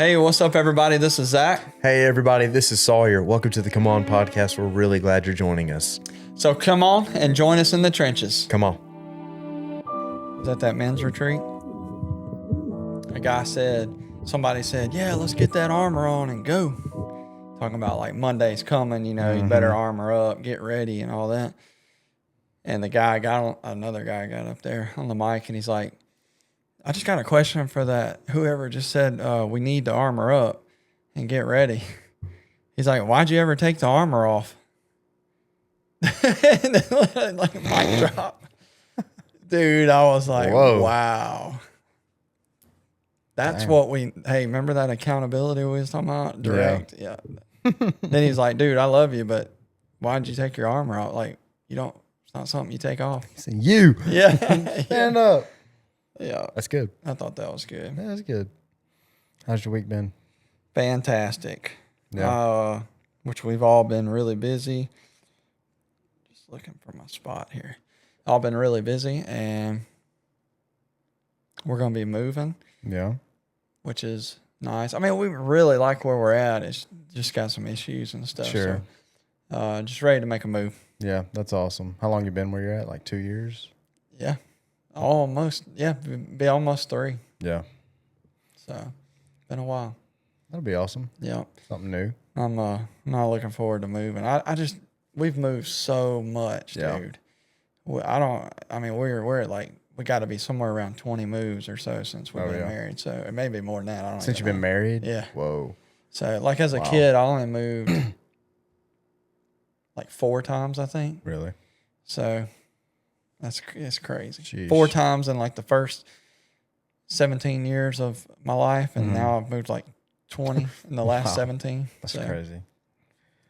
Hey, what's up, everybody? This is Zach. Hey, everybody, this is Sawyer. Welcome to the Come On podcast. We're really glad you're joining us. So come on and join us in the trenches. Come on. Was that men's retreat? Somebody said, yeah, let's get that armor on and go. Talking about like Monday's coming, you better armor up, get ready and all that. And another guy got up there on the mic and he's like, I just got a question for that. Whoever just said we need to armor up and get ready. He's like, why'd you ever take the armor off? And then, like a mic drop. Dude, I was like, whoa. Wow. That's what remember that accountability we was talking about? Direct. Yeah. Then he's like, dude, I love you, but why'd you take your armor off? Like, it's not something you take off. He said, you. Yeah. Stand up. Yeah. That's good. I thought that was good. Yeah, that's good. How's your week been? Fantastic. Yeah. Which we've all been really busy. Just looking for my spot here. All been really busy, and we're going to be moving. Yeah. Which is nice. I mean, we really like where we're at. It's just got some issues and stuff. Sure. So, just ready to make a move. Yeah, that's awesome. How long you been where you're at? Like 2 years? Yeah. Almost. Yeah, be almost 3. Yeah. So, been a while. That'll be awesome. Yeah. Something new. I'm not looking forward to moving. We've moved so much, dude. We're at like, we got to be somewhere around 20 moves or so since we've been married. So it may be more than that. I don't know. Since you've been married? Yeah. Whoa. So like as a kid, I only moved like 4 times, I think. Really? So it's crazy. Sheesh. 4 times in like the first 17 years of my life. And now I've moved like 20 in the last 17. That's crazy.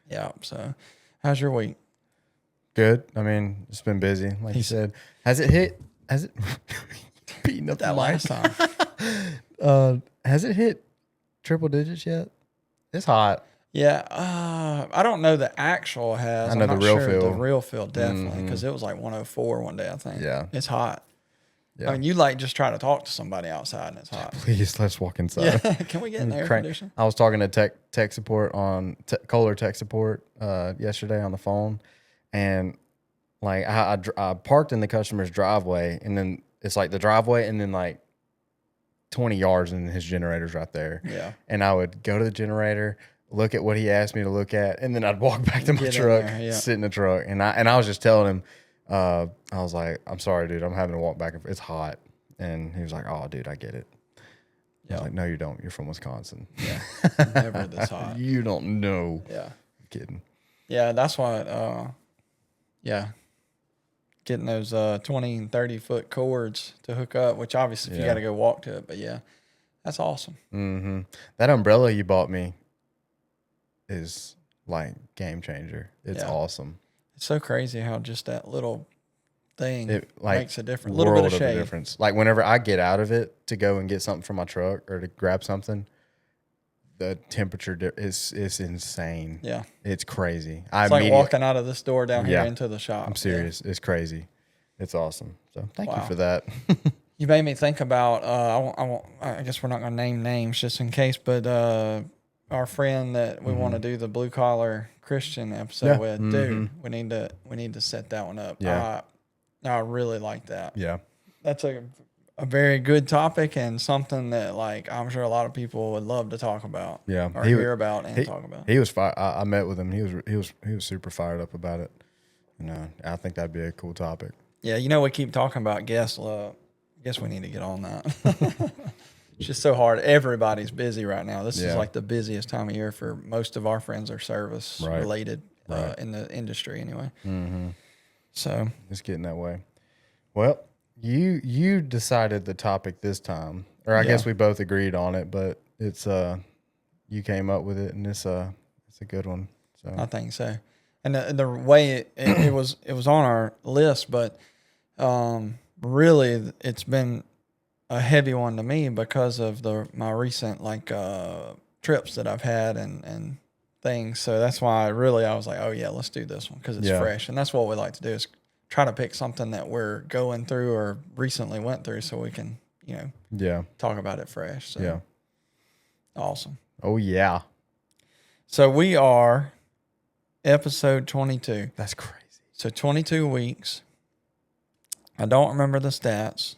Yeah. So how's your week? Good. I mean, it's been busy. Like you said, has it beating up that last time? Has it hit triple digits yet? It's hot. Yeah. I don't know the actual has. I know I'm the not real sure. feel. The real feel, definitely. Because it was like 104 one day, I think. Yeah. It's hot. Yeah. I mean, you like just try to talk to somebody outside and it's hot. Please, let's walk inside. Yeah. Can we get an air conditioner? I was talking to tech support on Kohler tech support yesterday on the phone, and like I parked in the customer's driveway, and then it's like the driveway, and then like 20 yards, and his generator's right there. Yeah. And I would go to the generator, look at what he asked me to look at, and then I'd walk back to my truck, sit in the truck, and I was just telling him, I was like, I'm sorry, dude, I'm having to walk back. It's hot. And he was like, oh, dude, I get it. I was like, no, you don't. You're from Wisconsin. Yeah. Never this hot. You don't know. Yeah. I'm kidding. Yeah, that's why, getting those 20 and 30 foot cords to hook up, which obviously if you got to go walk to it, but yeah, that's awesome. Mm-hmm. That umbrella you bought me is like game changer. It's awesome. It's so crazy how just that little thing makes a difference. A little bit of a difference. Like whenever I get out of it to go and get something from my truck or to grab something, the temperature is insane. Yeah. It's crazy. It's like walking out of this door down here into the shop. I'm serious. It's crazy. It's awesome. So thank you for that. You made me think about, I guess we're not going to name names just in case, but our friend that we want to do the blue collar Christian episode with, dude, we need to set that one up. Yeah. I really like that. Yeah. That's a very good topic and something that like I'm sure a lot of people would love to talk about. Yeah. Or hear about and talk about. He was I met with him. He was super fired up about it. I think that'd be a cool topic. Yeah, we keep talking about guest love. I guess we need to get on that. It's just so hard. Everybody's busy right now. This is like the busiest time of year for most of our friends are service related in the industry anyway. Mm-hmm. So it's getting that way. Well, you decided the topic this time, or I guess we both agreed on it, but it's you came up with it, and it's a good one. So I think so. And the way it was on our list, but really it's been a heavy one to me because of my recent trips that I've had and things. So that's why I was like, oh yeah, let's do this one because it's fresh. And that's what we like to do is try to pick something that we're going through or recently went through so we can, talk about it fresh. So. Awesome. Oh, yeah. So we are episode 22. That's crazy. So 22 weeks. I don't remember the stats,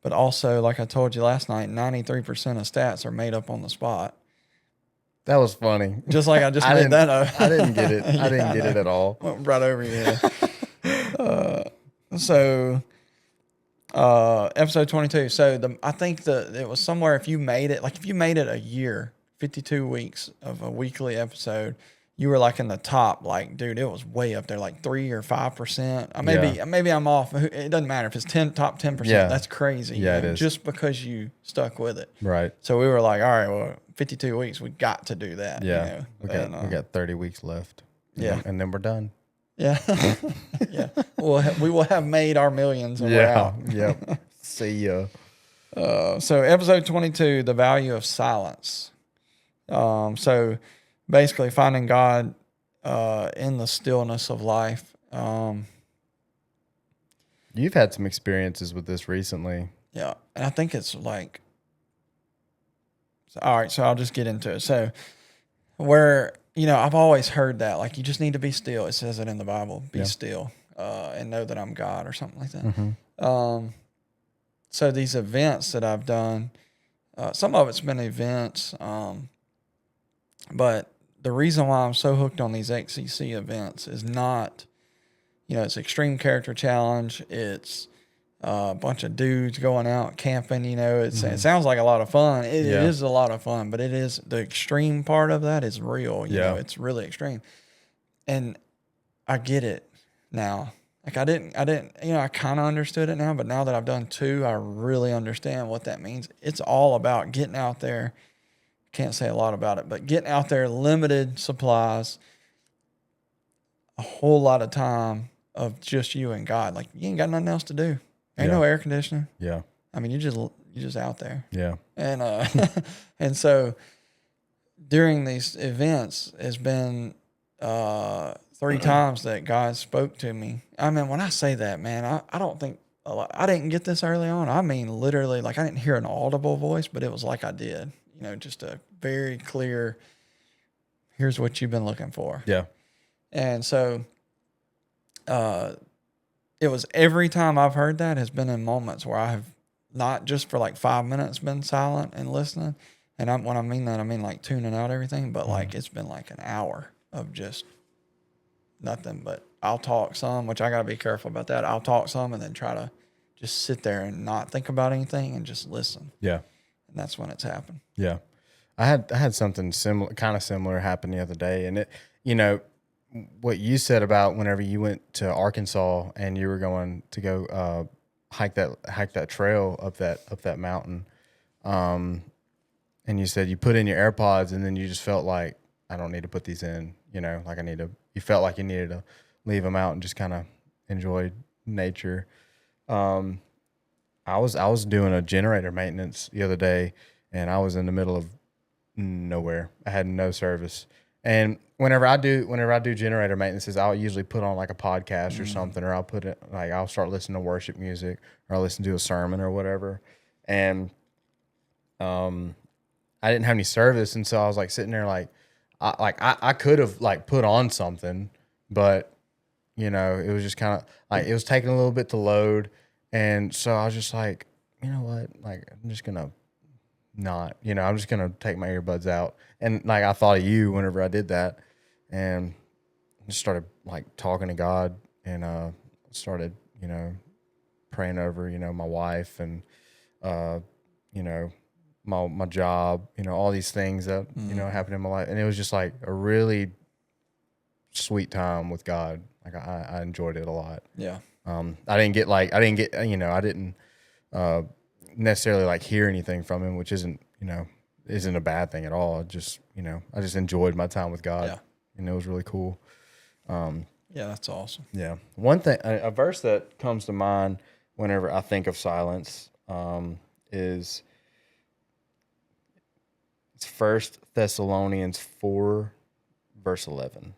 but also, like I told you last night, 93% of stats are made up on the spot. That was funny. Just like I just made that up. I didn't get it. I didn't get it at all. Went right over your head. Episode 22. So I think it was somewhere, if you made it a year, 52 weeks of a weekly episode, you were like in the top, like, dude, it was way up there, like 3 or 5%. Maybe I'm off. It doesn't matter if it's top 10%. Yeah. That's crazy. Yeah, it is. Just because you stuck with it. Right. So we were like, all right, well, 52 weeks, we got to do that. Yeah. We got 30 weeks left. And then we're done. Yeah. Yeah. We will have made our millions and we're out. Yep. See ya. So episode 22, the value of silence. So basically finding God in the stillness of life. You've had some experiences with this recently. Yeah. And I think it's like, all right, so I'll just get into it. So where, I've always heard that, like, you just need to be still. It says it in the Bible, be still and know that I'm God or something like that. Mm-hmm. So these events that I've done, some of it's been events, but the reason why I'm so hooked on these XCC events is not, it's extreme character challenge. It's a bunch of dudes going out camping. It sounds like a lot of fun. It is a lot of fun, but it is the extreme part of that is real. You know, it's really extreme, and I get it now. Like I didn't, I kind of understood it now, but now that I've done 2, I really understand what that means. It's all about getting out there. Can't say a lot about it, but getting out there, limited supplies, a whole lot of time of just you and God. Like you ain't got nothing else to do. Ain't no air conditioning. Yeah. I mean, you just out there. Yeah. And and so during these events has been 3 times that God spoke to me. I mean, when I say that, man, I don't think I didn't get this early on. I mean, literally, like I didn't hear an audible voice, but it was like I did. Just a very clear, here's what you've been looking for. Yeah. And so it was every time I've heard that has been in moments where I have not just for like 5 minutes been silent and listening. And when I mean that, I mean like tuning out everything, but like it's been like an hour of just nothing. But I'll talk some, which I got to be careful about that. I'll talk some and then try to just sit there and not think about anything and just listen. Yeah. And that's when it's happened. Yeah. I had something similar happen the other day. And it, what you said about whenever you went to Arkansas and you were going to go hike that trail up that mountain, and you said you put in your AirPods and then you just felt like, I don't need to put these in, like you felt like you needed to leave them out and just kind of enjoy nature. I was doing a generator maintenance the other day and I was in the middle of nowhere. I had no service. And whenever I do generator maintenances, I'll usually put on like a podcast or something, or I'll start listening to worship music, or I'll listen to a sermon or whatever. And I didn't have any service, and so I was like sitting there I could have like put on something, but it was just kind of like it was taking a little bit to load, and so I was just like, you know what, like I'm just gonna I'm just gonna take my earbuds out. And like I thought of you whenever I did that, and just started like talking to God, and started praying over my wife and my job, all these things that happened in my life, and it was just like a really sweet time with God. Like I enjoyed it a lot. Yeah. I didn't necessarily like hear anything from him, which isn't a bad thing at all. Just, I just enjoyed my time with God. Yeah. And it was really cool. Yeah, that's awesome. Yeah. One thing, a verse that comes to mind whenever I think of silence, is it's 1 Thessalonians 4, verse 11.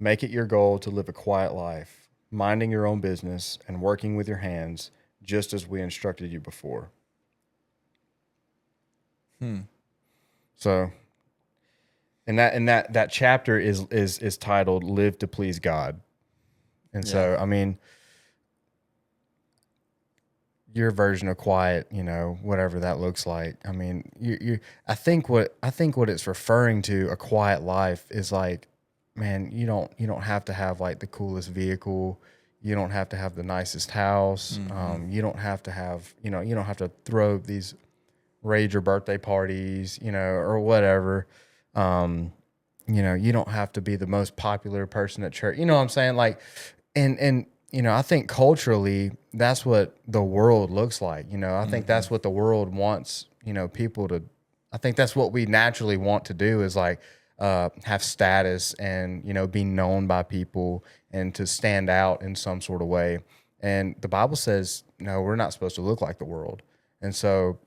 Make it your goal to live a quiet life, minding your own business and working with your hands, just as we instructed you before. So, and that chapter is titled "Live to Please God," and so I mean, your version of quiet, whatever that looks like. I mean, I think what it's referring to, a quiet life, is like, man, you don't have to have like the coolest vehicle, you don't have to have the nicest house, you don't have to have, you don't have to throw these rager birthday parties, or whatever. You don't have to be the most popular person at church. You know what I'm saying? Like, and I think culturally that's what the world looks like. I think that's what the world wants, people to. I think that's what we naturally want to do, is like have status and, be known by people and to stand out in some sort of way. And the Bible says, no, we're not supposed to look like the world. And so,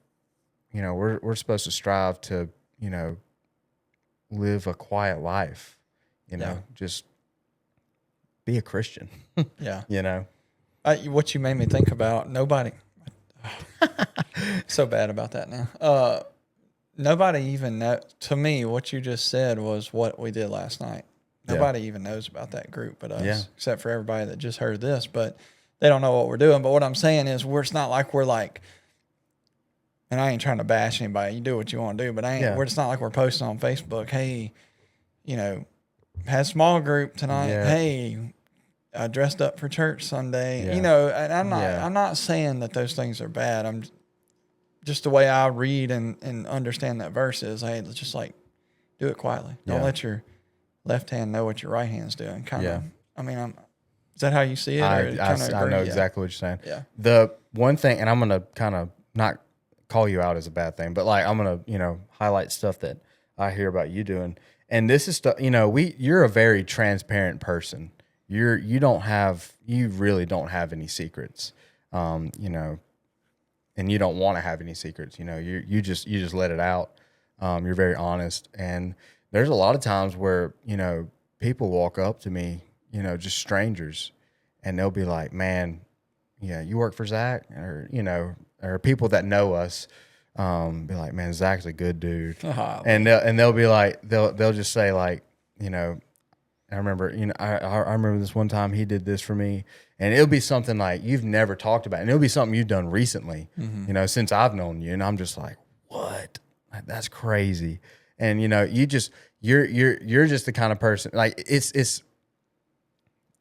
we're supposed to strive to, live a quiet life, just be a Christian. Yeah. What you made me think about, nobody, so bad about that now. Nobody even know, to me, what you just said was what we did last night. Nobody even knows about that group but us, except for everybody that just heard this, but they don't know what we're doing. But what I'm saying is, it's not like we're like, and I ain't trying to bash anybody. You do what you want to do, but it's not like we're posting on Facebook, hey, had a small group tonight. Yeah. Hey, I dressed up for church Sunday. Yeah. And I'm not saying that those things are bad. I'm just the way I read and understand that verse is, hey, let's just like do it quietly. Don't let your left hand know what your right hand's doing. Kind of. I mean, is that how you see it? I know exactly what you're saying. Yeah. The one thing, and I'm gonna kind of not call you out as a bad thing, but like I'm gonna highlight stuff that I hear about you doing. And this is stuff, you're a very transparent person. You really don't have any secrets. And you don't want to have any secrets. You just let it out. You're very honest. And there's a lot of times where, people walk up to me, just strangers, and they'll be like, man, you work for Zach? Or people that know us, be like, man, Zach's a good dude. And they'll be like, they'll just say like, I remember, I remember this one time he did this for me, and it'll be something like you've never talked about, and it'll be something you've done recently, since I've known you, and I'm just like, what? Like, that's crazy. And you're just the kind of person, like it's,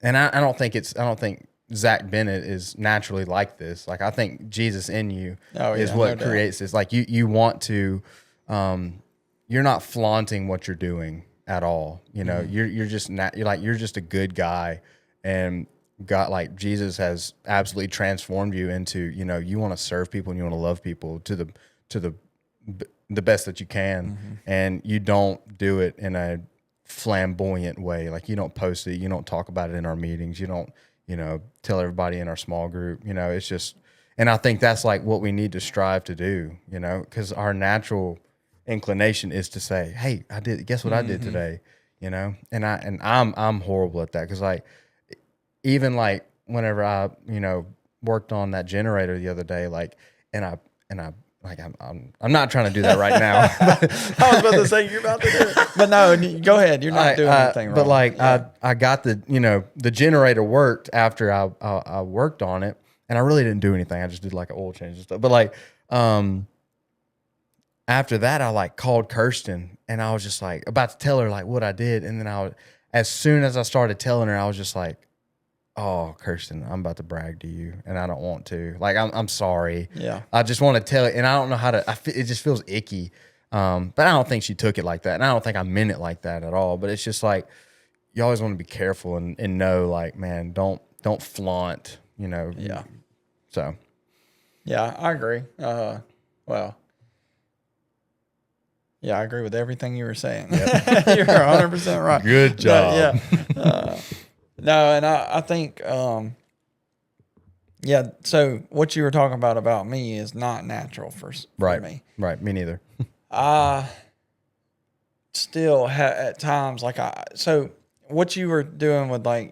and I don't think Zach Bennett is naturally like this. Like, I think Jesus in you is what creates this. Like you want to, you're not flaunting what you're doing at all. You're just a good guy, and God, like Jesus has absolutely transformed you into, you want to serve people and you want to love people to the best that you can. And you don't do it in a flamboyant way. Like, you don't post it, you don't talk about it in our meetings, you don't, tell everybody in our small group, it's just, and I think that's like what we need to strive to do, because our natural inclination is to say, hey, guess what I did today, and I'm horrible at that. Cause like, even like whenever I, worked on that generator the other day, like, and I like, I'm not trying to do that right now. I was about to say you're about to do it, but no, go ahead. You're not doing anything wrong. But like, I got the generator worked after I worked on it, and I really didn't do anything. I just did like an oil change and stuff. But like, after that, I like called Kirsten, and I was just like about to tell her like what I did, and then as soon as I started telling her, I was just like, oh, Kirsten, I'm about to brag to you, and I don't want to. Like, I'm sorry. Yeah. I just want to tell it, and I don't know how to. It just feels icky. But I don't think she took it like that, and I don't think I meant it like that at all. But it's just like, you always want to be careful and know, like, man, don't flaunt. Yeah. So. Yeah, I agree. Well. Yeah, I agree with everything you were saying. Yep. You're 100% right. Good job. No, and I think, so what you were talking about me is not natural for me. Right, me neither. I still at times, like, so what you were doing with, like,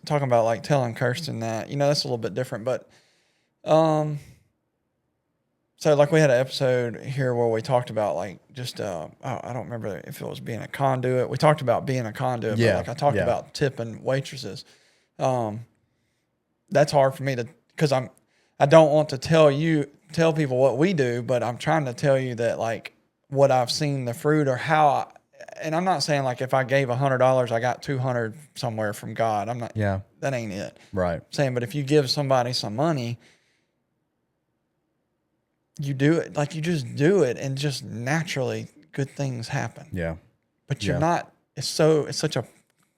talking about, like, telling Kirsten that, that's a little bit different, but So like we had an episode here where we talked about like just I don't remember if it was being a conduit. We talked about being a conduit, but like I talked about tipping waitresses. That's hard for me to, because I don't want to tell people what we do, but I'm trying to tell you that like what I've seen the fruit or how and I'm not saying like if I gave $100, I got 200 somewhere from God. I'm not. Yeah. That ain't it. Right. I'm saying, but if you give somebody some money, you do it like you just do it, and just naturally good things happen. Yeah. But you're not. It's such a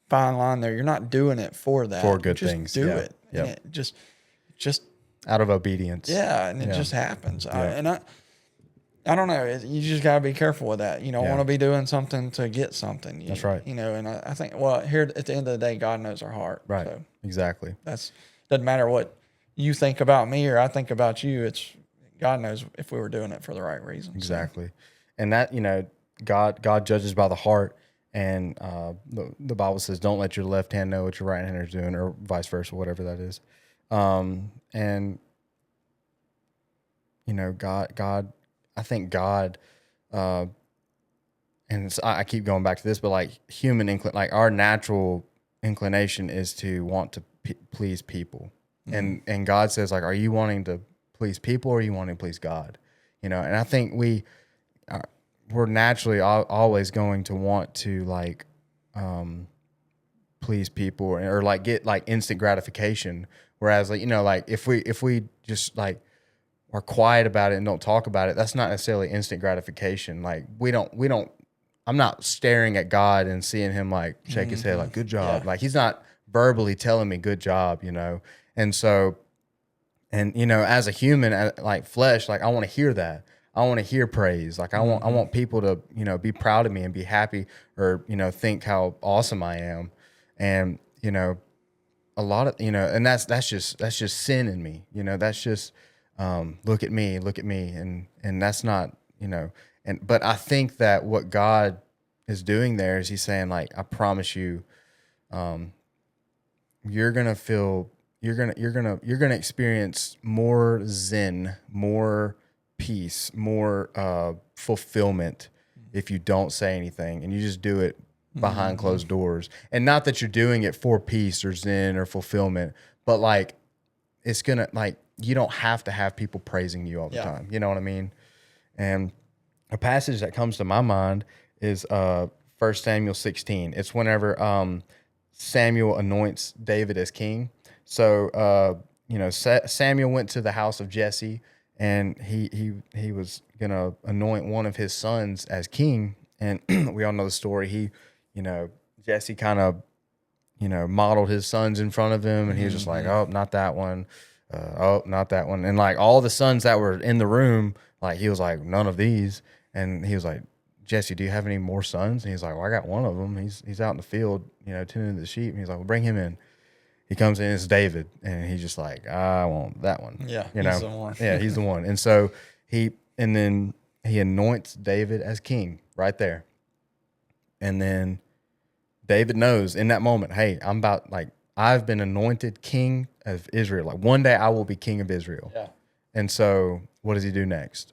fine line there. You're not doing it for that. For good things. Do it. Yeah. And it just out of obedience. Yeah, and it just happens. Yeah. I don't know. You just got to be careful with that. You don't want to be doing something to get something. That's right. You know, and I think, well, here at the end of the day, God knows our heart. Right. So exactly. Doesn't matter what you think about me or I think about you. It's God knows if we were doing it for the right reason. Exactly. So. And that, God judges by the heart. And the Bible says, don't let your left hand know what your right hand is doing, or vice versa, whatever that is. And, God, I think God, and I keep going back to this, but like like our natural inclination is to want to please people. Mm-hmm. And God says, like, are you wanting to please people or are you wanting to please God? And I think we're naturally always going to want to like please people or like get like instant gratification. Whereas like, like if we just like are quiet about it and don't talk about it, that's not necessarily instant gratification. Like I'm not staring at God and seeing him like shake his head like, good job. Yeah. Like he's not verbally telling me good job, And so, and as a human, like flesh, like I want to hear that. I want to hear praise. Like I want people to, be proud of me and be happy or, think how awesome I am. And, a lot of, and that's just sin in me. That's just, look at me. And that's not, but I think that what God is doing there is he's saying like, I promise you, you're going to experience more zen, more peace, more fulfillment if you don't say anything and you just do it behind closed doors. And not that you're doing it for peace or zen or fulfillment, but like it's gonna like you don't have to have people praising you all the time. You know what I mean? And a passage that comes to my mind is 1 Samuel 16. It's whenever Samuel anoints David as king. So Samuel went to the house of Jesse. And he was gonna anoint one of his sons as king, and we all know the story. Jesse kind of, modeled his sons in front of him, and he was just like, "Oh, not that one, not that one," and like all the sons that were in the room, like he was like, "None of these," and he was like, "Jesse, do you have any more sons?" And he's like, "Well, I got one of them. He's out in the field, tending to the sheep." And he's like, "Well, bring him in." He comes in, it's David, and he's just like, I want that one. Yeah, he's the one. Yeah, he's the one. And so then he anoints David as king right there. And then David knows in that moment, hey, I've been anointed king of Israel. Like one day I will be king of Israel. Yeah. And so what does he do next?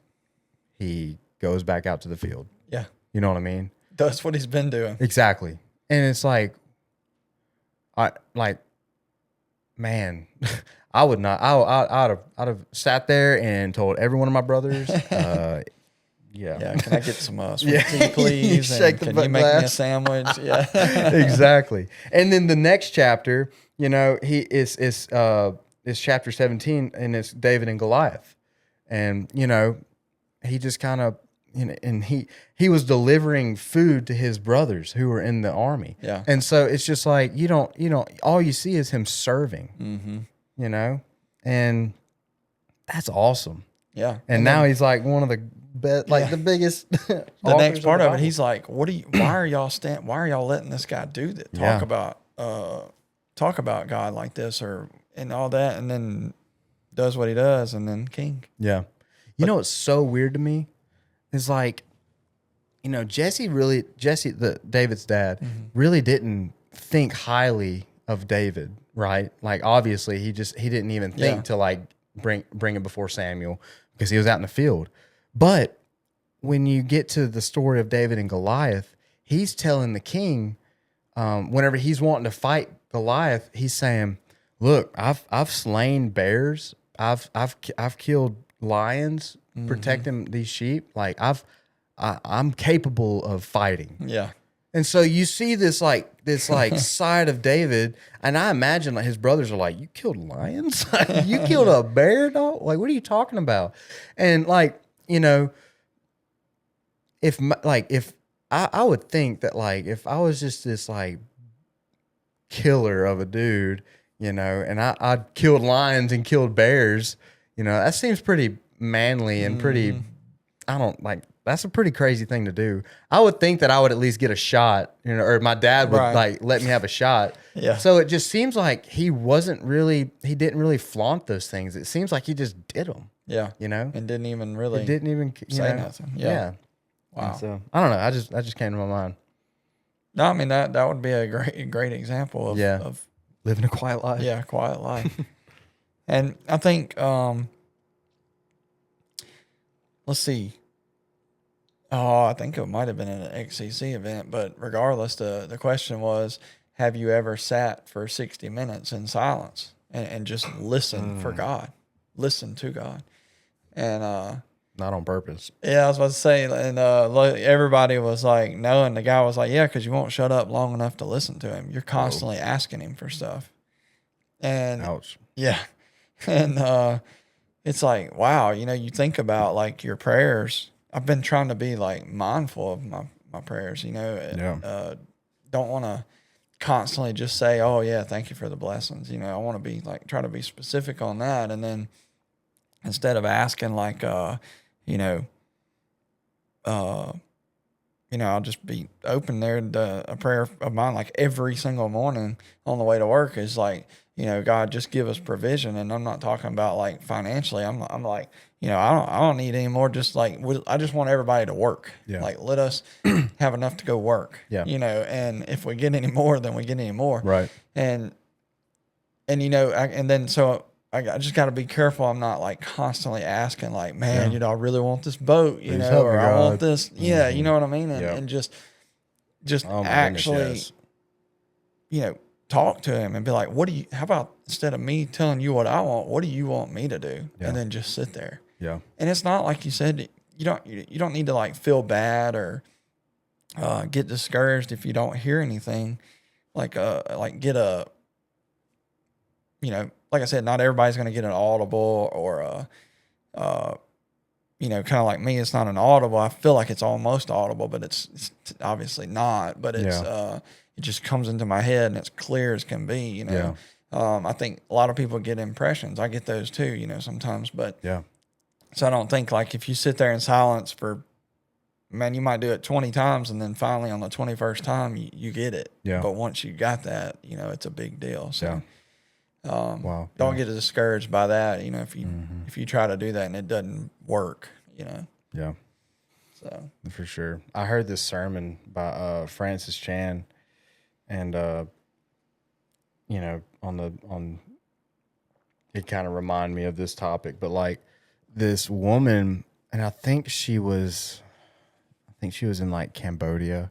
He goes back out to the field. Yeah. You know what I mean? That's what he's been doing. Exactly. And it's like, man, I would not. I'd have sat there and told every one of my brothers, yeah. Can I get some sweet tea, please? Shake and the can you make me a sandwich? Yeah, exactly. And then the next chapter, he is chapter 17, and it's David and Goliath, and he just kind of. And he was delivering food to his brothers who were in the army. Yeah. And so it's just like, you don't, all you see is him serving, and that's awesome. Yeah. And now he's like one of the best, like the biggest. The next part of it, he's like, why are y'all letting this guy do this? Talk about God like this and all that. And then does what he does and then king. Yeah. You know, what's so weird to me? Is like, Jesse, David's dad, really didn't think highly of David, right? Like, obviously, he didn't even think to like bring it before Samuel because he was out in the field. But when you get to the story of David and Goliath, he's telling the king, whenever he's wanting to fight Goliath, he's saying, "Look, I've slain bears, I've killed lions, protecting these sheep. Like I'm capable of fighting." Yeah. And so you see this side of David, and I imagine like his brothers are like, "You killed lions? You killed a bear, dog? Like, what are you talking about?" And like, you know, if I would think that like if I was just this like killer of a dude, you know, and I'd killed lions and killed bears, you know, that seems pretty manly and pretty. That's a pretty crazy thing to do. I would think that I would at least get a shot, you know, or my dad would like let me have a shot. Yeah. So it just seems like he didn't really flaunt those things. It seems like he just did them. Yeah. You know, And didn't even say nothing. Yeah. Wow. And so I don't know. That just came to my mind. No, I mean that would be a great example of living a quiet life. Yeah, quiet life. And I think let's see. Oh, I think it might have been an XCC event, but regardless, the question was, have you ever sat for 60 minutes in silence and just listened for God, listen to God? And not on purpose. Yeah, I was about to say, and everybody was like, no, and the guy was like, yeah, because you won't shut up long enough to listen to him. You're constantly asking him for stuff. And ouch. Yeah. And it's like, wow, you know, you think about like your prayers. I've been trying to be like mindful of my prayers, you know. Yeah. Don't want to constantly just say, oh yeah, thank you for the blessings. You know, I want to be like, try to be specific on that. And then instead of asking like, I'll just be open there. A prayer of mine, like every single morning on the way to work, is like, you know, God, just give us provision. And I'm not talking about like financially. I'm like, you know, I don't need any more. Just like, I just want everybody to work. Yeah. Like, let us have enough to go work. Yeah. You know, and if we get any more, then we get any more. Right. And you know, I just got to be careful. I'm not like constantly asking like, man, you know, I really want this boat, you know, or I want this. Yeah. You know what I mean? And just actually, goodness, yes. You know, talk to him and be like, how about instead of me telling you what I want, what do you want me to do? Yeah. And then just sit there. Yeah. And it's not like you said, you don't need to like feel bad or get discouraged if you don't hear anything. Like get a, you know, like I said, not everybody's going to get an audible or you know, kind of like me, it's not an audible. I feel like it's almost audible, but it's obviously not. But it's it just comes into my head and it's clear as can be. You know, I think a lot of people get impressions. I get those too. You know, sometimes, but so I don't think like if you sit there in silence for, man, you might do it 20 times and then finally on the 21st time you get it. Yeah. But once you got that, you know, it's a big deal. So. Yeah. Wow. Don't get discouraged by that, you know, if you try to do that and it doesn't work, you know. Yeah. So for sure. I heard this sermon by Francis Chan, and you know, it kind of reminded me of this topic, but like this woman, and I think she was in like Cambodia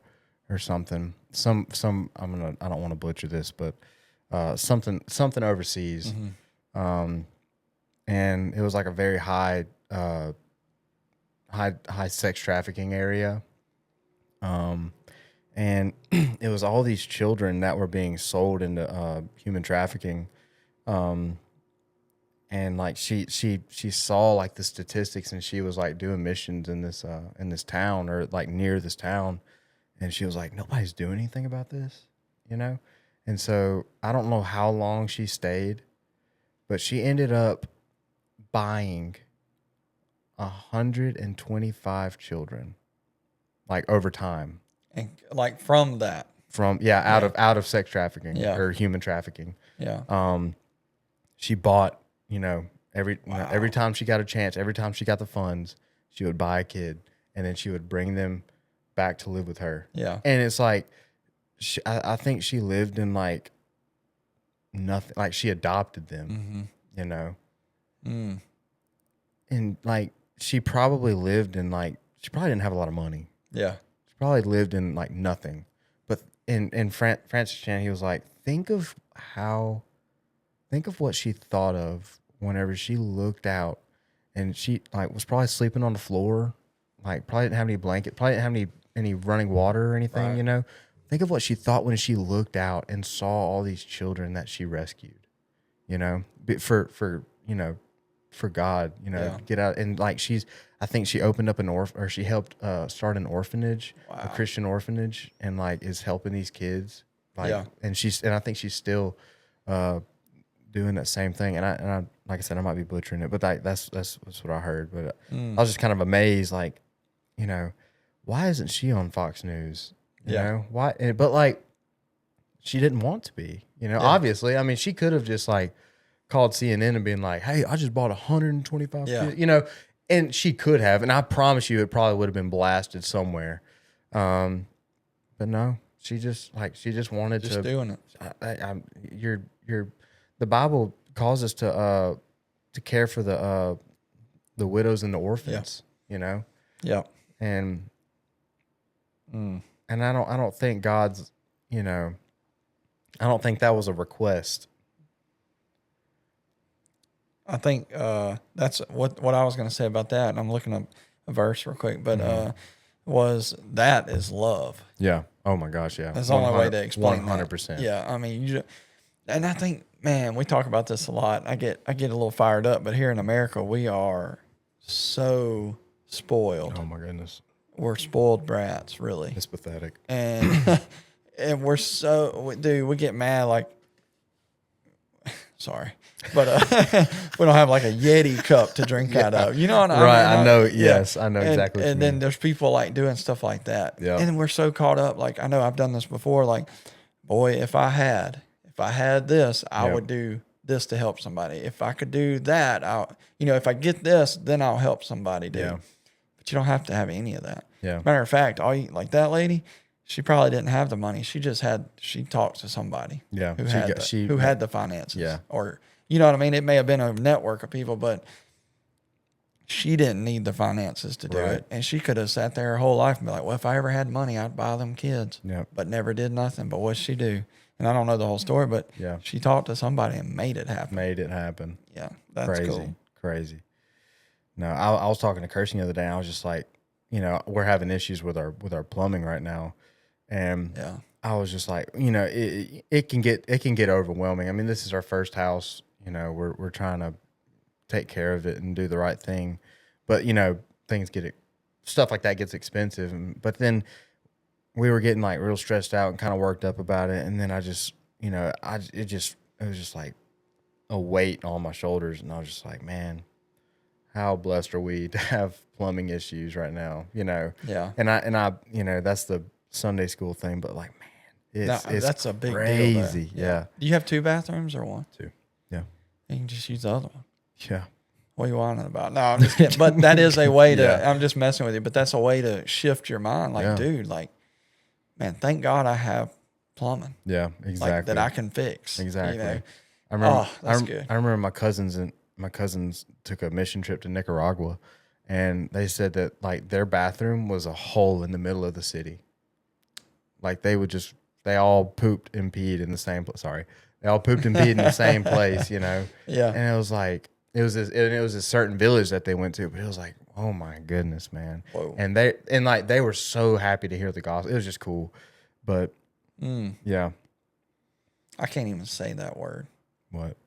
or something. I don't want to butcher this, but something overseas. mm-hmm. And it was like a very high sex trafficking area. And it was all these children that were being sold into human trafficking. And like she saw like the statistics, and she was like doing missions in this town, or like near this town, and she was like, nobody's doing anything about this, you know? And so I don't know how long she stayed, but she ended up buying 125 children, like over time. And like from that. Out of sex trafficking or human trafficking. Yeah. She bought, you know, every time she got a chance, every time she got the funds, she would buy a kid, and then she would bring them back to live with her. Yeah. And it's like, I think she lived in like nothing, like she adopted them, mm-hmm. you know? And like she probably lived in she probably didn't have a lot of money. Yeah. She probably lived in like nothing. But in Francis Chan, he was like, think of what she thought of whenever she looked out, and she like was probably sleeping on the floor, like probably didn't have any blanket, probably didn't have any running water or anything, Right. you know. Think of what she thought when she looked out and saw all these children that she rescued, you know, for God, you know, Yeah. get out. And like I think she opened up she helped start an orphanage, a Christian orphanage, and like is helping these kids. Like, Yeah. and I think she's still doing that same thing. And I like I said, I might be butchering it, but that's what I heard. But I was just kind of amazed, like, you know, why isn't she on Fox News? You know, why? But like, she didn't want to be, you know, obviously. I mean, she could have just like called CNN and been like, hey, I just bought 125, you know, and she could have. And I promise you, it probably would have been blasted somewhere. But no, she just wanted to. Just doing it. The Bible calls us to care for the widows and the orphans, you know? Yeah. And I don't think God's, you know, I don't think that was a request. I think that's what I was going to say about that. And I'm looking up a verse real quick, but that is love. Yeah. Oh my gosh. Yeah. That's the only way to explain 100%. that. Yeah. I mean, and I think, man, we talk about this a lot. I get a little fired up, but here in America, we are so spoiled. Oh my goodness. We're spoiled brats, really. It's pathetic. And we're we get mad like, sorry, but we don't have like a Yeti cup to drink out of. You know what I mean? Right. I know. Yes. I know exactly what you mean. And then there's people like doing stuff like that. Yeah. And we're so caught up. Like, I know I've done this before. Like, boy, if I had this, I would do this to help somebody. If I could do that, if I get this, then I'll help somebody, dude. Yeah. But you don't have to have any of that. Yeah. Matter of fact, like that lady, she probably didn't have the money. She talked to somebody. Yeah. Who had the finances. Yeah. Or, you know what I mean? It may have been a network of people, but she didn't need the finances to do it. And she could have sat there her whole life and be like, well, if I ever had money, I'd buy them kids. Yeah. But never did nothing. But what'd she do? And I don't know the whole story, but she talked to somebody and made it happen. Yeah. That's cool. Crazy. No, I was talking to Kirsten the other day, and I was just like, you know, we're having issues with our plumbing right now. And I was just like, you know, it can get overwhelming. I mean, this is our first house. You know, we're trying to take care of it and do the right thing, but you know, stuff like that gets expensive. But then we were getting like real stressed out and kind of worked up about it. And then I just, you know, it was just like a weight on my shoulders, and I was just like, man, how blessed are we to have plumbing issues right now? You know, And I, you know, that's the Sunday school thing, but like, man, it's that's a big crazy. deal. Yeah. Do you have 2 bathrooms or 1? 2. Yeah. You can just use the other one. Yeah. What are you whining about? No, I'm just kidding. But that is a way to, I'm just messing with you, but that's a way to shift your mind. Like, dude, like, man, thank God I have plumbing. Yeah, exactly. Like, that I can fix. Exactly. You know? I remember, that's good. I remember my cousins took a mission trip to Nicaragua, and they said that like their bathroom was a hole in the middle of the city. Like they all pooped and peed in the same place. Sorry. They all pooped and peed in the same place, you know? Yeah. And it was like, it was a certain village that they went to, but it was like, oh my goodness, man. Whoa. And they were so happy to hear the gospel. It was just cool. But yeah. I can't even say that word. What?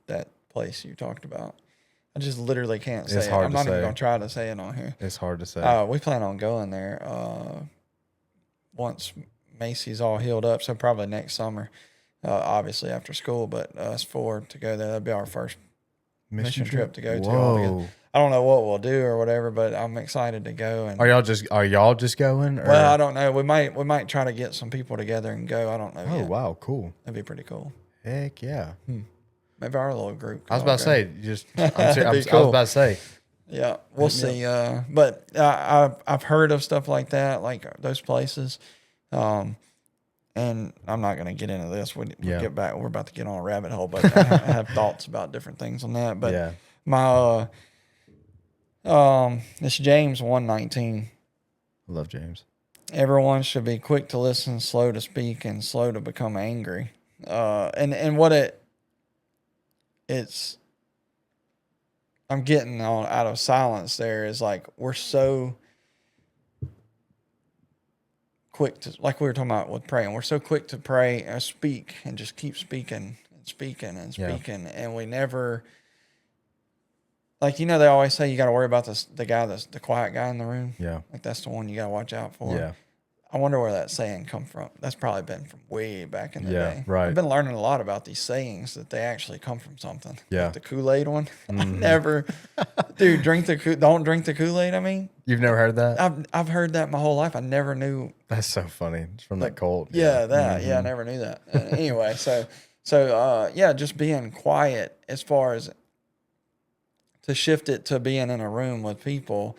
That place you talked about. I just literally can't say it's it. Hard I'm to not say. even going to try to say it on here. It's hard to say. We plan on going there once Macy's all healed up, so probably next summer, obviously after school, but us 4 to go there, that'd be our first mission trip to go to all together. I don't know what we'll do or whatever, but I'm excited to go. And are y'all just going? Or? Well, I don't know. We might try to get some people together and go. I don't know. Oh, wow, cool. That'd be pretty cool. Heck yeah. Maybe our little group. I was about to say, I was about to say. Yeah, we'll see. But I've heard of stuff like that, like those places. And I'm not going to get into this. We'll get back. We're about to get on a rabbit hole, but I have thoughts about different things on that. But My it's James 1:19. I love James. Everyone should be quick to listen, slow to speak, and slow to become angry. And what it's I'm getting on out of silence there is like we're so quick to, like we were talking about with praying, we're so quick to pray and speak and just keep speaking and speaking and speaking, and we never, like, you know, they always say you got to worry about the guy that's the quiet guy in the room. Yeah. Like that's the one you got to watch out for. Yeah. I wonder where that saying come from. That's probably been from way back in the day. Right. I've been learning a lot about these sayings that they actually come from something. Yeah. Like the Kool-Aid one. I never, dude, don't drink the Kool-Aid. I mean, You've never heard that? I've heard that my whole life. I never knew. That's so funny. It's from that cult. Yeah, that. Yeah, I never knew that. Anyway, so yeah, just being quiet as far as to shift it to being in a room with people.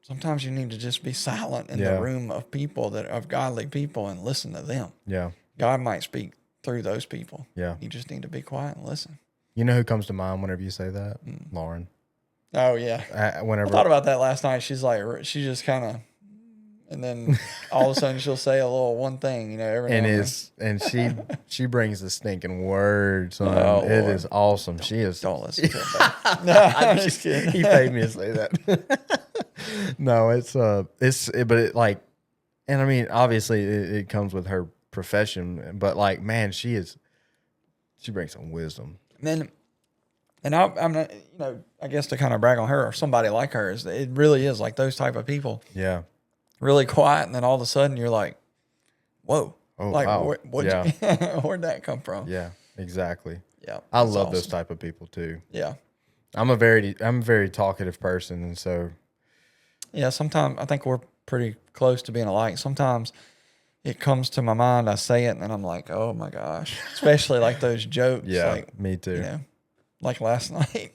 Sometimes you need to just be silent in the room of people of godly people and listen to them. Yeah. God might speak through those people. Yeah. You just need to be quiet and listen. You know who comes to mind whenever you say that? Lauren. Oh yeah. I thought about that last night. She's like, she just kind of, and then all of a sudden she'll say a little one thing, you know, every now and then. She brings the stinking words. It is awesome. She is. Don't listen to it. No, I'm just kidding. He paid me to say that. No, but it like, and I mean, obviously it comes with her profession, but like, man, she brings some wisdom. And I'm not, you know, I guess to kind of brag on her or somebody like her is it really is like those type of people. Yeah. Really quiet, and then all of a sudden you're like, "Whoa!" Oh, like, wow. Where'd that come from? Yeah, exactly. Yeah, I love those type of people too. Yeah, I'm a very talkative person, and so yeah. Sometimes I think we're pretty close to being alike. Sometimes it comes to my mind, I say it, and then I'm like, "Oh my gosh!" Especially like those jokes. Yeah, like, me too. You know, like last night.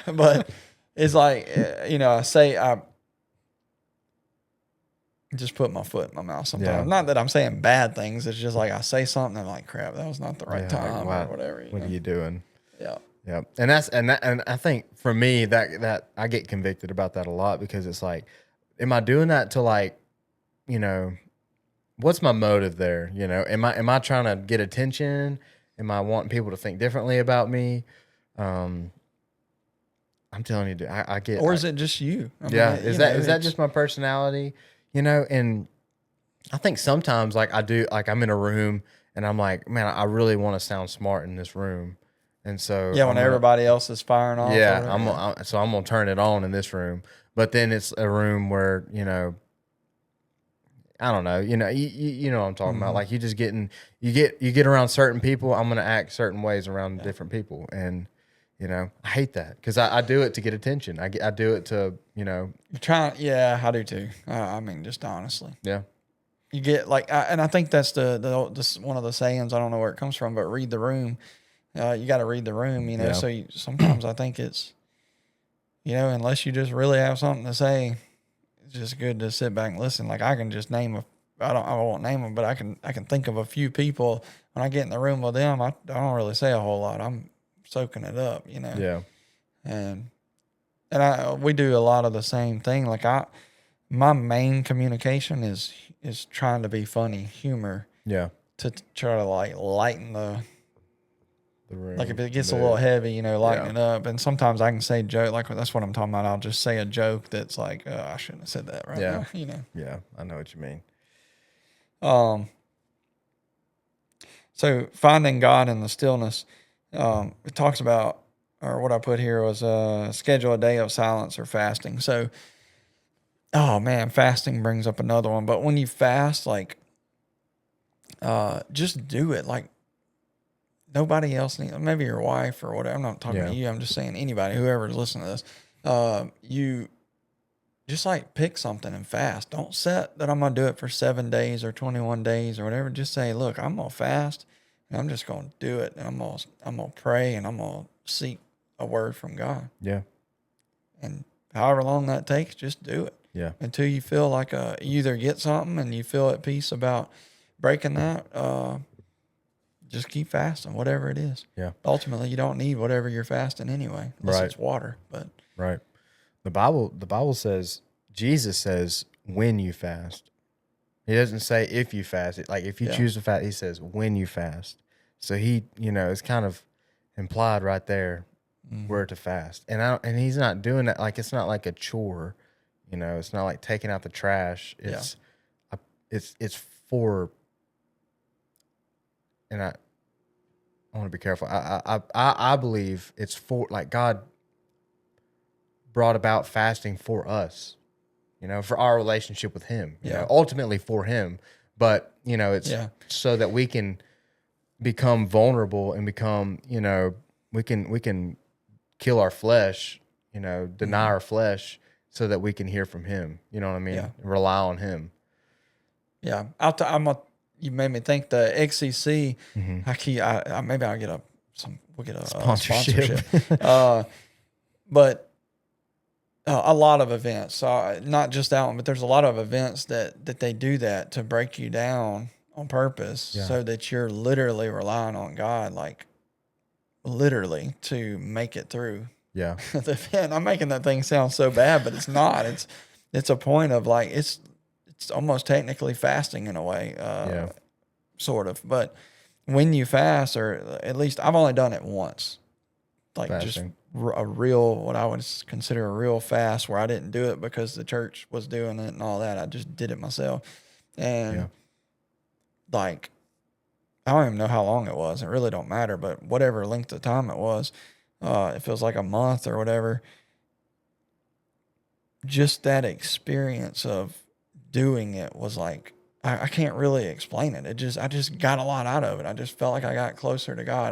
But it's like, you know, I just put my foot in my mouth sometimes. Yeah. Not that I'm saying bad things. It's just like I say something and I'm like, crap, that was not the right time like, or whatever. What are you doing? Yeah. Yeah. And I think for me that I get convicted about that a lot because it's like, am I doing that to like, you know, what's my motive there? You know, am I trying to get attention? Am I wanting people to think differently about me? I'm telling you, I get. Or is it just you? I mean, is that just my personality? You know, and I think sometimes like I'm in a room and I'm like, man, I really want to sound smart in this room. And so when everybody else is firing off. Yeah, I'm gonna turn it on in this room. But then it's a room where, you know, I don't know, you know what I'm talking about. Like you get around certain people, I'm gonna act certain ways around different people. And you know, I hate that because I do it to get attention. I do it to, you know. You're trying, yeah, I do too. I mean, just honestly. Yeah. You get like, and I think that's this one of the sayings, I don't know where it comes from, but read the room. You got to read the room, you know. Yeah. So sometimes I think it's, you know, unless you just really have something to say, it's just good to sit back and listen. Like I can just name I won't name them, but I can think of a few people when I get in the room with them. I don't really say a whole lot. I'm soaking it up, you know. Yeah. And we do a lot of the same thing. Like my main communication is trying to be funny, humor. Yeah. To try to like lighten the room. Like if it gets a little heavy, you know, lighten it up. And sometimes I can say joke, like that's what I'm talking about. I'll just say a joke that's like, oh, I shouldn't have said that right now, you know. Yeah, I know what you mean. So finding God in the stillness. It talks about, or what I put here was schedule a day of silence or fasting. So, oh man, fasting brings up another one. But when you fast, like, just do it. Like, nobody else needs, maybe your wife or whatever. I'm not talking to you. I'm just saying anybody, whoever's listening to this, you just like pick something and fast. Don't set that I'm going to do it for 7 days or 21 days or whatever. Just say, look, I'm going to fast. And I'm just going to do it. And I'm going to pray and I'm going to seek a word from God. Yeah. And however long that takes, just do it. Yeah. Until you feel like you either get something and you feel at peace about breaking that, just keep fasting, whatever it is. Yeah. Ultimately, you don't need whatever you're fasting anyway, unless it's water. But right. The Bible says, Jesus says, when you fast. He doesn't say if you fast. Like if you choose to fast, he says when you fast. So he, it's kind of implied right there where to fast. And he's not doing that. Like, it's not like a chore, it's not like taking out the trash. It's for, and I want to be careful. I believe it's for, like, God brought about fasting for us, for our relationship with him, ultimately for him. But, it's so that we can become vulnerable and become, we can kill our flesh, deny our flesh so that we can hear from him. You know what I mean? Yeah. Rely on him. Yeah. You made me think the XCC, maybe I'll get we'll get a sponsorship. But a lot of events, not just that one, but there's a lot of events that they do that to break you down on purpose so that you're literally relying on God, like literally, to make it through. Yeah. The event. I'm making that thing sound so bad, but it's not. It's a point of, like, it's almost technically fasting in a way, sort of. But when you fast, or at least I've only done it once, like fasting. Just a real, what I would consider a real fast, where I didn't do it because the church was doing it and all that. I just did it myself. And like, I don't even know how long it was. It really don't matter, but whatever length of time it was, it feels like a month or whatever. Just that experience of doing it was like, I can't really explain it. I just got a lot out of it. I just felt like I got closer to God.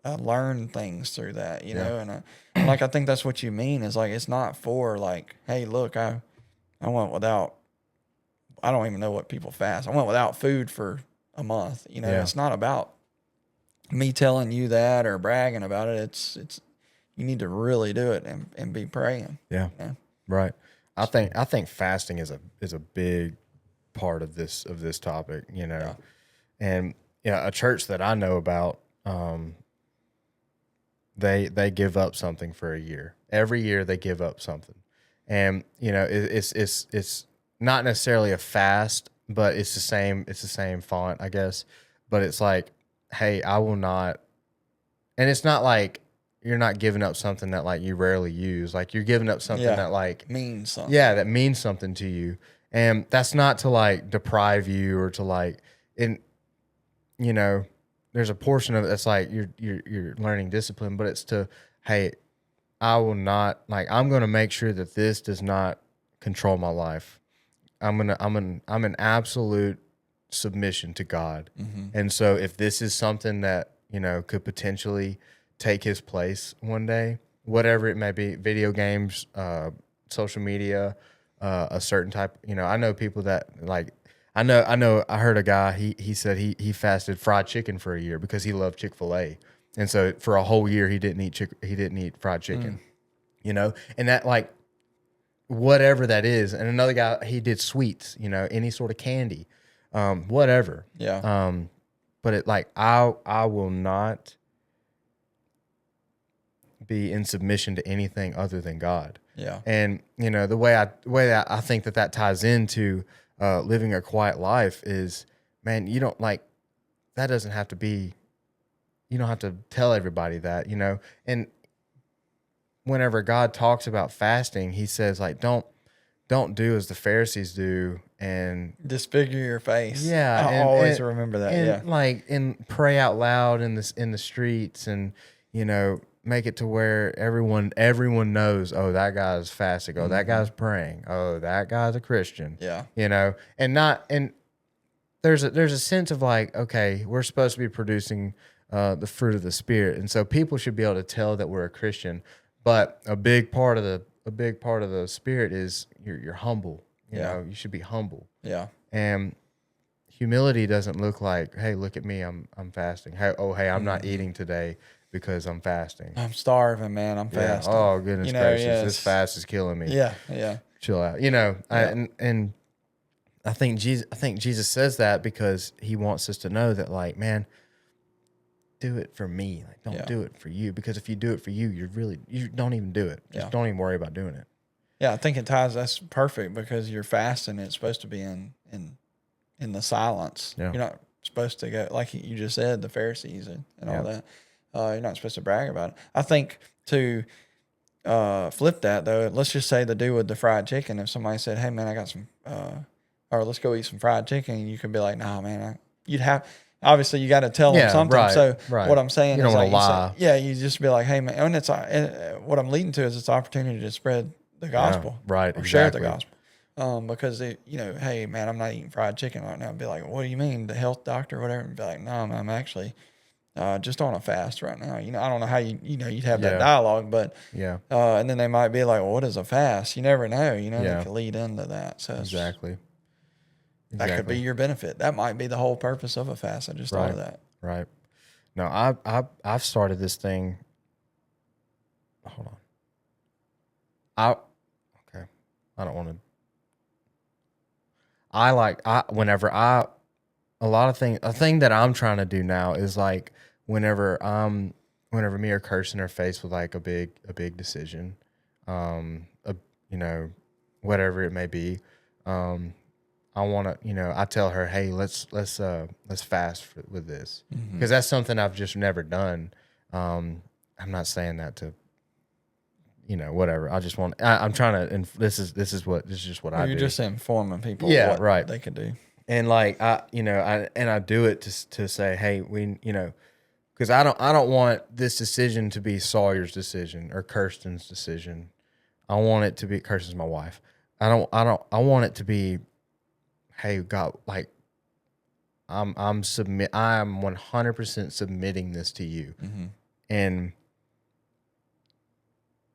I learned things through that, know, and like, I think that's what you mean, is like, it's not for like, hey, look, I went without, I don't even know what people fast. I went without food for a month, It's not about me telling you that or bragging about it. It's you need to really do it and be praying. Yeah. Right. I think fasting is a big part of this topic, and a church that I know about, they give up something for a year. Every year they give up something, and it's not necessarily a fast, but it's the same font, I guess. But it's like, hey, I will not, and it's not like you're not giving up something that, like, you rarely use. Like, you're giving up something that, like, means something. Yeah, that means something to you. And that's not to, like, deprive you or to, like, there's a portion of it that's like you're learning discipline, but it's to, hey, I will not, like, I'm going to make sure that this does not control my life. I'm in absolute submission to God. Mm-hmm. And so if this is something that, could potentially take his place one day, whatever it may be, video games, social media, a certain type, I know people that, like, I heard a guy, he said he fasted fried chicken for a year because he loved Chick-fil-A. And so for a whole year he didn't eat fried chicken. And that, like, whatever that is. And another guy, he did sweets, any sort of candy, whatever. Yeah. But it, like, I will not be in submission to anything other than God. Yeah. And, the way I think that ties into living a quiet life is, man, you don't, like, that doesn't have to be, you don't have to tell everybody that, and whenever God talks about fasting, he says, like, don't do as the Pharisees do and disfigure your face. Yeah. I always remember that. And like, and pray out loud in the streets, and, make it to where everyone knows, oh, that guy's fasting. Oh, that guy's praying. Oh, that guy's a Christian. Yeah. And there's a sense of, like, okay, we're supposed to be producing the fruit of the Spirit. And so people should be able to tell that we're a Christian. But a big part of the Spirit is you're humble. You know, you should be humble. Yeah. And humility doesn't look like, hey, look at me, I'm fasting. Hey, I'm not eating today because I'm fasting. I'm starving, man. I'm fasting. Oh, goodness gracious. This fast is killing me. Yeah. Chill out. I think Jesus says that because he wants us to know that, like, man, do it for me. Like, don't do it for you. Because if you do it for you, you don't even do it. Just don't even worry about doing it. Yeah, I think that's perfect because you're fasting. It's supposed to be in the silence. Yeah. You're not supposed to go, like you just said, the Pharisees and all that. You're not supposed to brag about it. I think to flip that, though, let's just say the dude with the fried chicken. If somebody said, hey, man, I got some, or let's go eat some fried chicken, you could be like, nah, man, you'd have, obviously you got to tell them something. Right, so right. What I'm saying you is don't like, lie. you just be like, hey, man, and it's, what I'm leading to is it's opportunity to spread the gospel. Right. Or share the gospel. Because hey man, I'm not eating fried chicken right now. I'd be like, what do you mean, the health doctor or whatever? And be like, no, man, I'm actually just on a fast right now. I don't know how you'd have that dialogue, but and then they might be like, well, what is a fast? You never know. They could lead into that. So exactly. That could be your benefit. That might be the whole purpose of a fast. I just thought of that. Right. No, I've started this thing. Hold on. Okay. I don't want to. A thing that I'm trying to do now is like whenever me or Kirsten are faced with like a big decision, whatever it may be, I want to, I tell her, hey, let's fast with this, because that's something I've just never done. I'm not saying that to, whatever. I just want. I'm trying to. And this is just what I do. You're just informing people. Yeah, what they can do. And like I do it to say, hey, because I don't want this decision to be Sawyer's decision or Kirsten's decision. I want it to be Kirsten's my wife. I want it to be, hey, God, like I'm 100% submitting this to you, and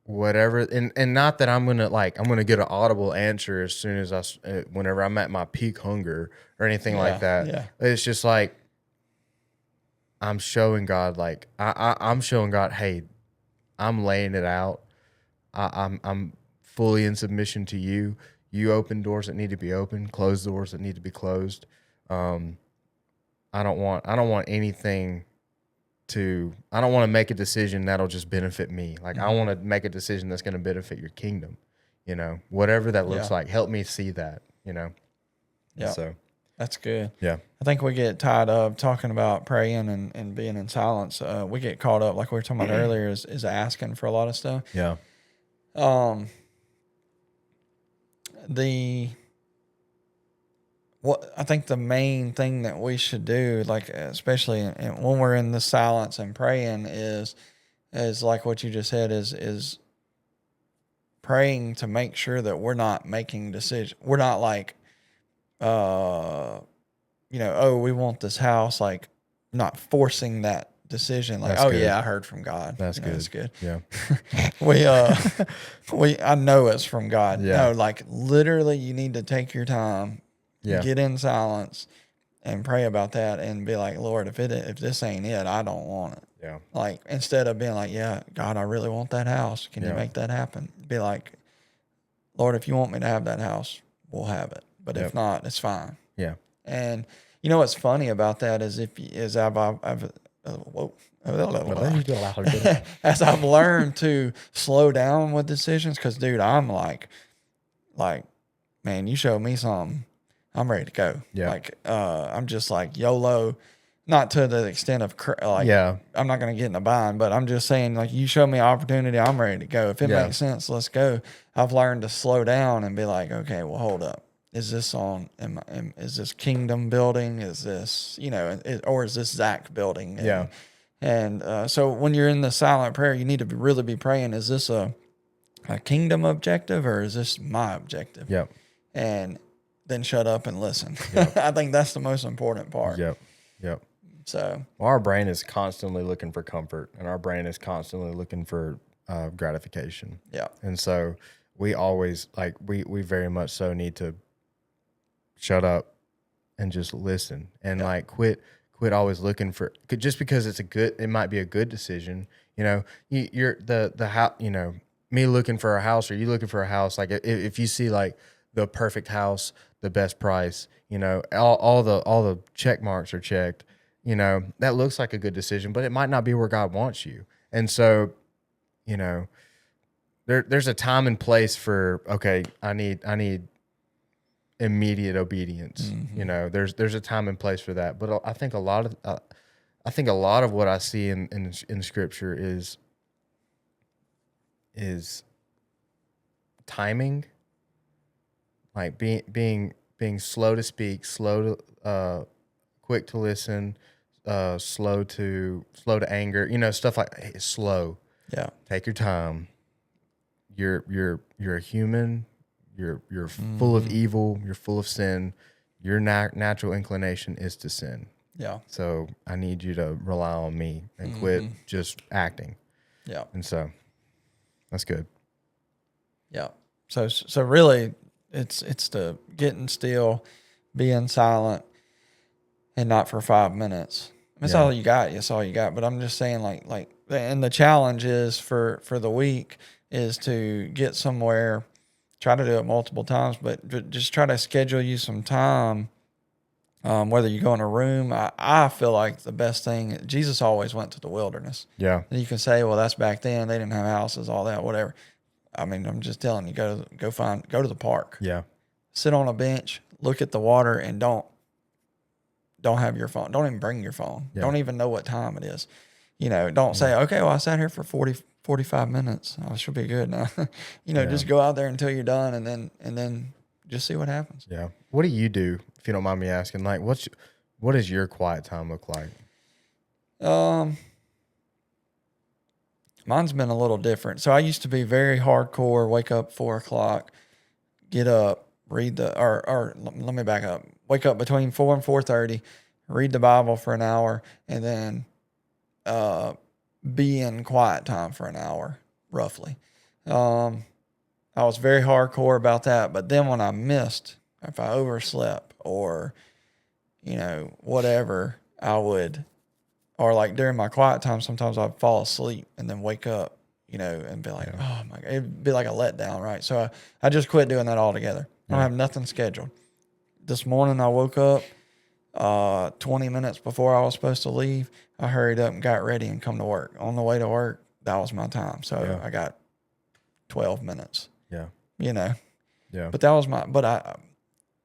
whatever, and not that I'm gonna get an audible answer as soon as whenever I'm at my peak hunger or anything like that. Yeah. It's just like I'm showing God, like I'm showing God, hey, I'm laying it out. I'm fully in submission to you. You open doors that need to be open, close doors that need to be closed. I don't want anything. I don't want to make a decision that'll just benefit me. Like I want to make a decision that's going to benefit your kingdom, whatever that looks like. Help me see that, Yeah. So that's good. Yeah. I think we get tied up talking about praying and being in silence. We get caught up, like we were talking about earlier, is asking for a lot of stuff. Yeah. What I think the main thing that we should do, like especially when we're in the silence and praying, is like what you just said, is praying to make sure that we're not making decisions. We're not like, oh, we want this house, like not forcing that decision. Like, that's good. Yeah, I heard from God. That's good. That's good. Yeah. I know it's from God. Yeah. No, like literally you need to take your time. Yeah. Get in silence and pray about that and be like, Lord, if this ain't it, I don't want it. Yeah. Like instead of being like, yeah, God, I really want that house. Can you make that happen? Be like, Lord, if you want me to have that house, we'll have it. But if not, it's fine. Yeah. And what's funny about that is as I've learned to slow down with decisions, because dude, I'm like, man, you show me something, I'm ready to go. Yeah. Like, I'm just like YOLO, not to the extent of I'm not going to get in a bind, but I'm just saying, like, you show me an opportunity, I'm ready to go. If it makes sense, let's go. I've learned to slow down and be like, okay, well, hold up. Is this is this kingdom building? Is this, or is this Zach building? And so when you're in the silent prayer, you need to really be praying, is this a kingdom objective or is this my objective? Yep. And then shut up and listen. Yep. I think that's the most important part. Yep. So our brain is constantly looking for comfort, and our brain is constantly looking for gratification. Yeah. And so we always we very much so need to shut and just listen and quit always looking for, just because it might be a good decision. You're the house, me looking for a house or you looking for a house. Like if you see like the perfect house, the best price, all the check marks are checked, that looks like a good decision, but it might not be where God wants you. And so, there's a time and place for, okay, I need immediate obedience. There's a time and place for that. But I think a lot of what I see in Scripture is timing, like being slow to speak, quick to listen, slow to anger, stuff like hey, slow. Yeah. Take your time. You're a human. You're full of evil. You're full of sin. Your natural inclination is to sin. Yeah. So I need you to rely on me and quit just acting. Yeah. And so that's good. Yeah. So really, it's the getting still, being silent, and not for 5 minutes. That's all you got. That's all you got. But I'm just saying, and the challenge is for the week is to get somewhere. Try to do it multiple times, but just try to schedule you some time. Whether you go in a room, I feel like the best thing. Jesus always went to the wilderness. Yeah. And you can say, well, that's back then. They didn't have houses, all that, whatever. I mean, I'm just telling you, go to the park. Yeah. Sit on a bench, look at the water, and don't have your phone. Don't even bring your phone. Yeah. Don't even know what time it is. Don't say, okay, well, I sat here for 45 minutes. I should be good now. Just go out there until you're done, and then just see what happens. Yeah. What do you do, if you don't mind me asking? Like, what does your quiet time look like? Mine's been a little different. So I used to be very hardcore, wake up 4:00, get up, read or let me back up. Wake up between 4 and 4:30, read the Bible for an hour, and then be in quiet time for an hour, roughly. I was very hardcore about that. But then when I missed, if I overslept or, whatever, I would, or like during my quiet time, sometimes I'd fall asleep and then wake up, and be like, oh my God, it'd be like a letdown, right? So I just quit doing that altogether. I don't have nothing scheduled. This morning I woke up 20 minutes before I was supposed to leave. I hurried up and got ready and come to work. On the way to work, that was my time. So I got 12 minutes. Yeah. Yeah. But that was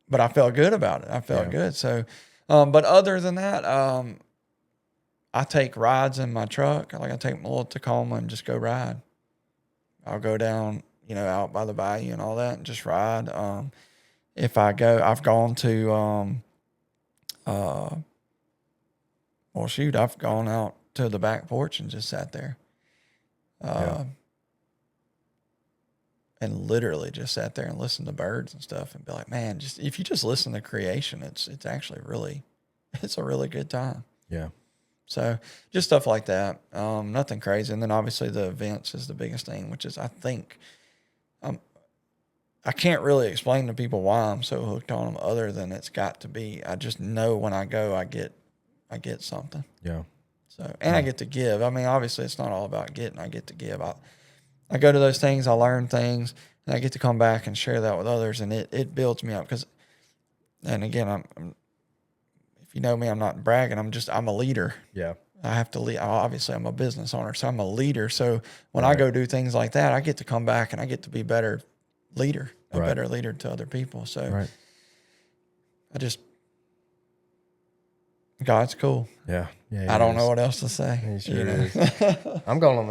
but I felt good about it. I felt good. So, but other than that, I take rides in my truck. Like I take my little Tacoma and just go ride. I'll go down, out by the bayou and all that and just ride. If I've gone to, I've gone out to the back porch and just sat there. And literally just sat there and listened to birds and stuff and be like, man, if you just listen to creation, it's actually it's a really good time. Yeah. So just stuff like that. Nothing crazy. And then obviously the events is the biggest thing, which is, I think, I can't really explain to people why I'm so hooked on them other than it's got to be. I just know when I go, I get something. Yeah. So, and I get to give. I mean, obviously it's not all about getting, I get to give. I go to those things, I learn things, and I get to come back and share that with others. And it builds me up and again, I'm if you know me, I'm not bragging. I'm a leader. Yeah. I have to lead. Obviously I'm a business owner, so I'm a leader. So when I go do things like that, I get to come back and I get to be a better leader to other people. So God's cool. Yeah. I don't know what else to say. He sure is. I'm going on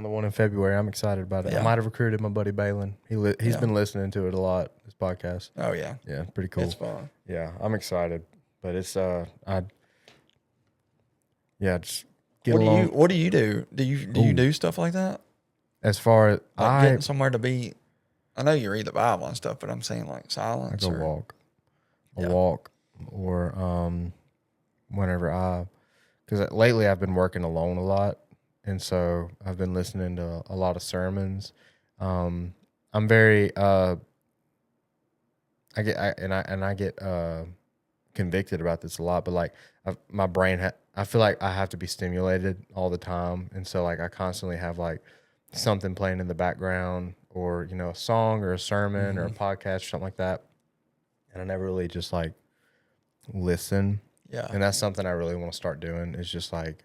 the one in February. I'm excited about it. Yeah. I might have recruited my buddy Balin. He's been listening to it a lot, this podcast. Oh yeah. Yeah, pretty cool. It's fun. Yeah, I'm excited. But it's just get along. What do you do? Do you do stuff like that? As far as getting somewhere to be, I know you read the Bible and stuff, but I'm saying like silence. I go walk, or whenever because lately I've been working alone a lot, and so I've been listening to a lot of sermons. I'm very I get convicted about this a lot, but like my brain I feel like I have to be stimulated all the time, and so like I constantly have like something playing in the background, or, you know, a song or a sermon or a podcast or something like that. And I never really just like listen. Yeah. And that's something I really want to start doing, is just like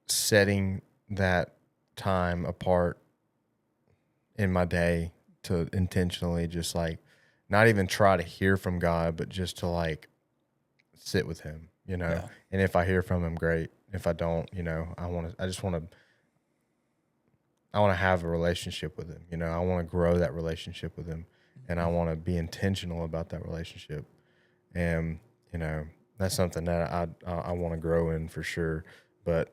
setting that time apart in my day to intentionally just like not even try to hear from God, but just to like sit with him, you know. Yeah. And if I hear from him, great. If I don't, you know, I just want to have a relationship with him, you know. I want to grow that relationship with him, and I want to be intentional about that relationship. And, you know, that's something that I want to grow in for sure. But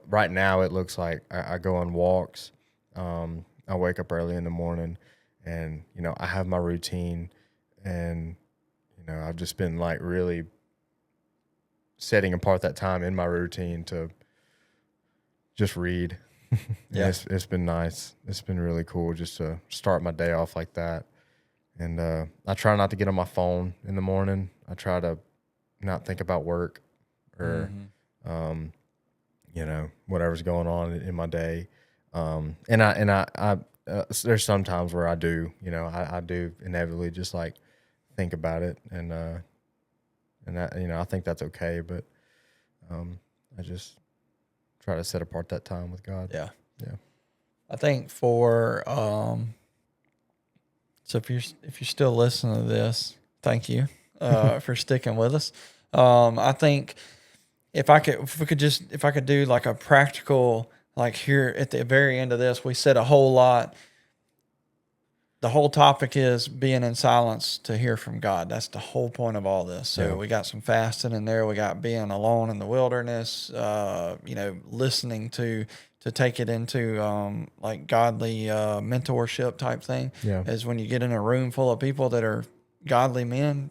right now it looks like I go on walks. I wake up early in the morning, and, you know, I have my routine, and, you know, I've just been like really setting apart that time in my routine to just read. Yeah, it's been nice. It's been really cool just to start my day off like that. And I try not to get on my phone in the morning. I try to not think about work or, you know, whatever's going on in my day. And I there's some times where I do, you know, I do inevitably just like think about it, and that, you know, I think that's okay, but I just try to set apart that time with God. Yeah. Yeah. I think for so if you're still listening to this, thank you for sticking with us. I think if I could do like a practical, like here at the very end of this, we said a whole lot. The whole topic is being in silence to hear from God. That's the whole point of all this. So we got some fasting in there. We got being alone in the wilderness, you know, listening to take it into like godly mentorship type thing. Yeah. Is when you get in a room full of people that are godly men,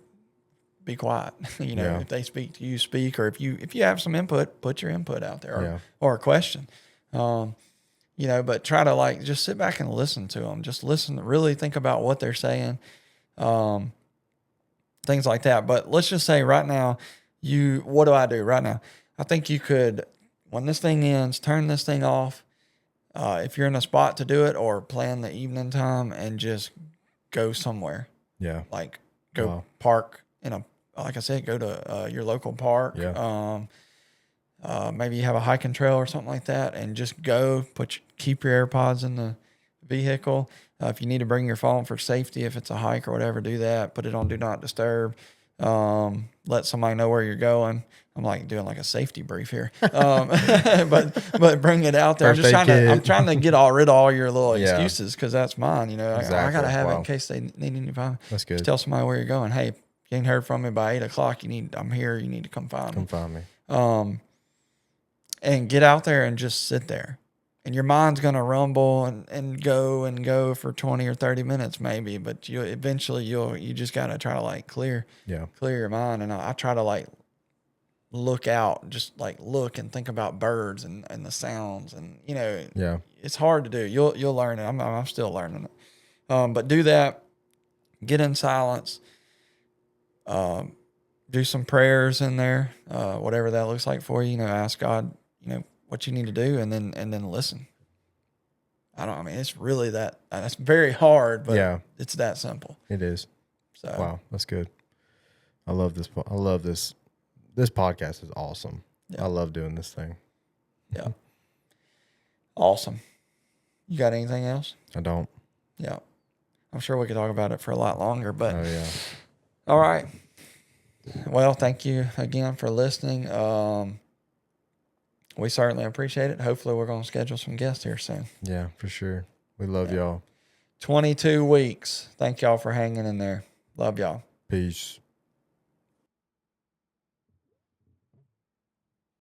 be quiet. You know, if they speak to you, speak, or if you have some input, put your input out there, or a question. You know, but try to like just sit back and listen to them. Just listen, really think about what they're saying, things like that. But let's just say right now, what do I do right now? I think you could, when this thing ends, turn this thing off. If you're in a spot to do it, or plan the evening time and just go somewhere. Yeah. Like go park like I said, go to your local park. Yeah. Maybe you have a hiking trail or something like that, and just go. Keep your AirPods in the vehicle. If you need to bring your phone for safety, if it's a hike or whatever, do that. Put it on Do Not Disturb. Let somebody know where you're going. I'm like doing like a safety brief here, but bring it out there. I'm trying to get rid of all your little excuses, because that's mine. You know, exactly. I gotta have it in case they need any find. That's good. Just tell somebody where you're going. Hey, if you ain't heard from me by 8:00, I'm here. You need to come find me. Come find me. And get out there and just sit there. And your mind's going to rumble and go for 20 or 30 minutes maybe, but you just got to try to like clear your mind. And I try to like look out, just like look and think about birds and the sounds, and, you know, it's hard to do. You'll learn it. I'm still learning it. But do that, get in silence, do some prayers in there, whatever that looks like for you. You know, ask God, you know, what you need to do, and then listen. I mean, it's really that's very hard, but it's that simple. It is. So, wow, that's good. I love this. I love this. This podcast is awesome. Yeah. I love doing this thing. Yeah. Awesome. You got anything else? I don't. Yeah. I'm sure we could talk about it for a lot longer, but. Oh, yeah. All right. Well, thank you again for listening. We certainly appreciate it. Hopefully we're going to schedule some guests here soon. Yeah, for sure. We love y'all. 22 weeks. Thank y'all for hanging in there. Love y'all. Peace.